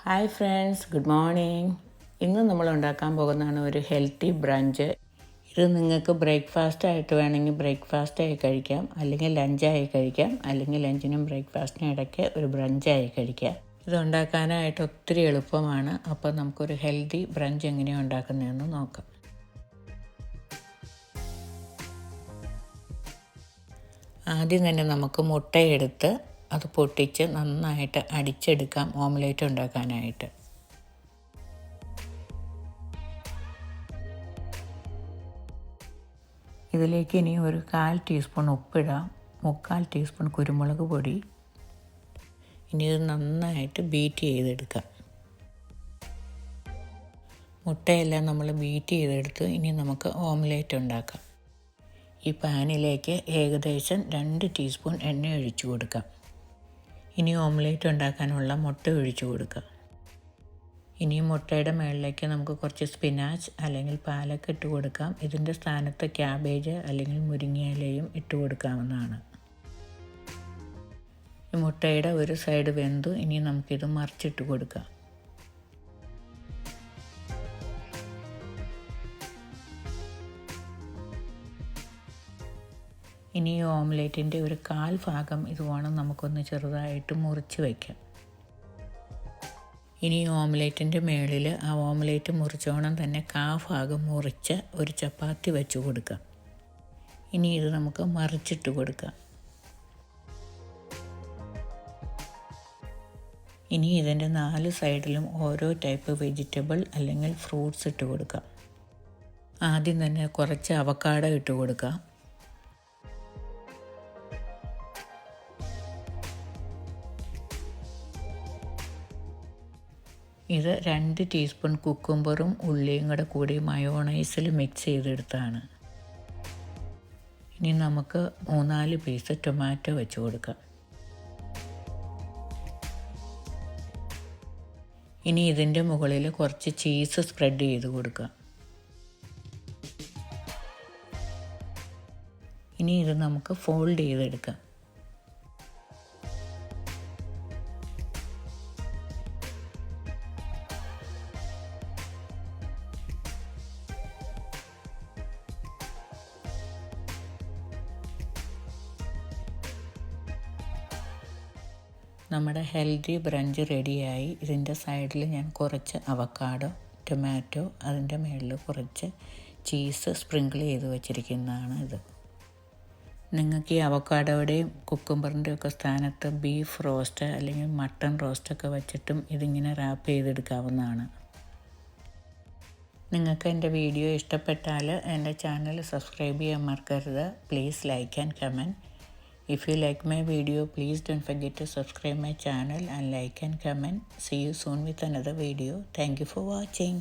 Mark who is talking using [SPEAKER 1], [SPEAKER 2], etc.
[SPEAKER 1] Hi friends, good morning. ഇന്ന് നമ്മൾ ഉണ്ടാക്കാൻ പോകുന്നതാണ് ഒരു ഹെൽത്തി ബ്രഞ്ച്. ഇത് നിങ്ങൾക്ക് ബ്രേക്ക്ഫാസ്റ്റ് ആയിട്ട് വേണമെങ്കിൽ ബ്രേക്ക്ഫാസ്റ്റായി കഴിക്കാം, അല്ലെങ്കിൽ ലഞ്ചായി കഴിക്കാം, അല്ലെങ്കിൽ ലഞ്ചിനും ബ്രേക്ക്ഫാസ്റ്റിനും ഇടയ്ക്ക് ഒരു ബ്രഞ്ചായി കഴിക്കാം. ഇത് ഉണ്ടാക്കാനായിട്ട് ഒത്തിരി എളുപ്പമാണ്. അപ്പോൾ നമുക്കൊരു ഹെൽത്തി ബ്രഞ്ച് എങ്ങനെയാണ് ഉണ്ടാക്കുന്നതെന്ന് നോക്കാം. ആദ്യം തന്നെ നമുക്ക് മുട്ടയെടുത്ത് അത് പൊട്ടിച്ച് നന്നായിട്ട് അടിച്ചെടുക്കാം ഓംലേറ്റ് ഉണ്ടാക്കാനായിട്ട്. ഇതിലേക്ക് ഇനി ഒരു 1/4 ടീസ്പൂൺ ഉപ്പിടാം, 3/4 ടീസ്പൂൺ കുരുമുളക് പൊടി. ഇനി ഇത് നന്നായിട്ട് ബീറ്റ് ചെയ്തെടുക്കാം. മുട്ടയെല്ലാം നമ്മൾ ബീറ്റ് ചെയ്തെടുത്ത് ഇനി നമുക്ക് ഓംലേറ്റ് ഉണ്ടാക്കാം. ഈ പാനിലേക്ക് ഏകദേശം 2 ടീസ്പൂൺ എണ്ണ ഒഴിച്ചു കൊടുക്കാം. ഇനി ഓംലേറ്റ് ഉണ്ടാക്കാനുള്ള മുട്ട ഒഴിച്ചു കൊടുക്കുക. ഇനി മുട്ടയുടെ മുകളിലേക്ക് നമുക്ക് കുറച്ച് സ്പിനാച്ച് അല്ലെങ്കിൽ പാലക്ക് ഇട്ട് കൊടുക്കാം. ഇതിൻ്റെ സ്ഥാനത്ത് ക്യാബേജ് അല്ലെങ്കിൽ മുരിങ്ങയിലയും ഇട്ട് കൊടുക്കാവുന്നതാണ്. ഈ മുട്ടയുടെ ഒരു സൈഡ് വെന്തു. ഇനി നമുക്കിത് മറിച്ചിട്ട് കൊടുക്കാം. ഇനി ഈ ഓംലേറ്റിൻ്റെ ഒരു 1/4 ഭാഗം ഇതുവേണം നമുക്കൊന്ന് ചെറുതായിട്ട് മുറിച്ച് വയ്ക്കാം. ഇനി ഈ ഓംലേറ്റിൻ്റെ മുകളിൽ ആ ഓംലേറ്റ് മുറിച്ചോണം തന്നെ 1/4 ഭാഗം മുറിച്ച് ഒരു ചപ്പാത്തി വെച്ച് കൊടുക്കാം. ഇനി ഇത് നമുക്ക് മറിച്ചിട്ട് കൊടുക്കാം. ഇനി ഇതിൻ്റെ 4 സൈഡിലും ഓരോ ടൈപ്പ് വെജിറ്റബിൾ അല്ലെങ്കിൽ ഫ്രൂട്ട്സ് ഇട്ട് കൊടുക്കാം. ആദ്യം തന്നെ കുറച്ച് അവക്കാഡോ ഇട്ട് കൊടുക്കാം. ഇത് 2 ടീസ്പൂൺ കുക്കുംബറും ഉള്ളിയും കൂടി മയോണൈസിൽ മിക്സ് ചെയ്തെടുത്താണ്. ഇനി നമുക്ക് 3-4 പീസ് ടൊമാറ്റോ വെച്ച് കൊടുക്കാം. ഇനി ഇതിൻ്റെ മുകളിൽ കുറച്ച് ചീസ് സ്പ്രെഡ് ചെയ്ത് കൊടുക്കാം. ഇനി ഇത് നമുക്ക് ഫോൾഡ് ചെയ്തെടുക്കാം. നമ്മുടെ ഹെൽത്തി ബ്രഞ്ച് റെഡിയായി. ഇതിൻ്റെ സൈഡിൽ ഞാൻ കുറച്ച് അവക്കാഡോ, ടൊമാറ്റോ, അതിൻ്റെ മുകളിൽ കുറച്ച് ചീസ് സ്പ്രിങ്കിൾ ചെയ്ത് വച്ചിരിക്കുന്നതാണ് ഇത്. നിങ്ങൾക്ക് ഈ അവക്കാഡോയുടെയും കുക്കുംബറിൻ്റെയും ഒക്കെ സ്ഥാനത്ത് ബീഫ് റോസ്റ്റ് അല്ലെങ്കിൽ മട്ടൺ റോസ്റ്റൊക്കെ വെച്ചിട്ടും ഇതിങ്ങനെ റാപ്പ് ചെയ്തെടുക്കാവുന്നതാണ്. നിങ്ങൾക്ക് എൻ്റെ വീഡിയോ ഇഷ്ടപ്പെട്ടാൽ എൻ്റെ ചാനൽ സബ്സ്ക്രൈബ് ചെയ്യാൻ മറക്കരുത്. Please like and comment. If you like my video, please don't forget to subscribe my channel and like and comment. See you soon with another video. Thank you for watching.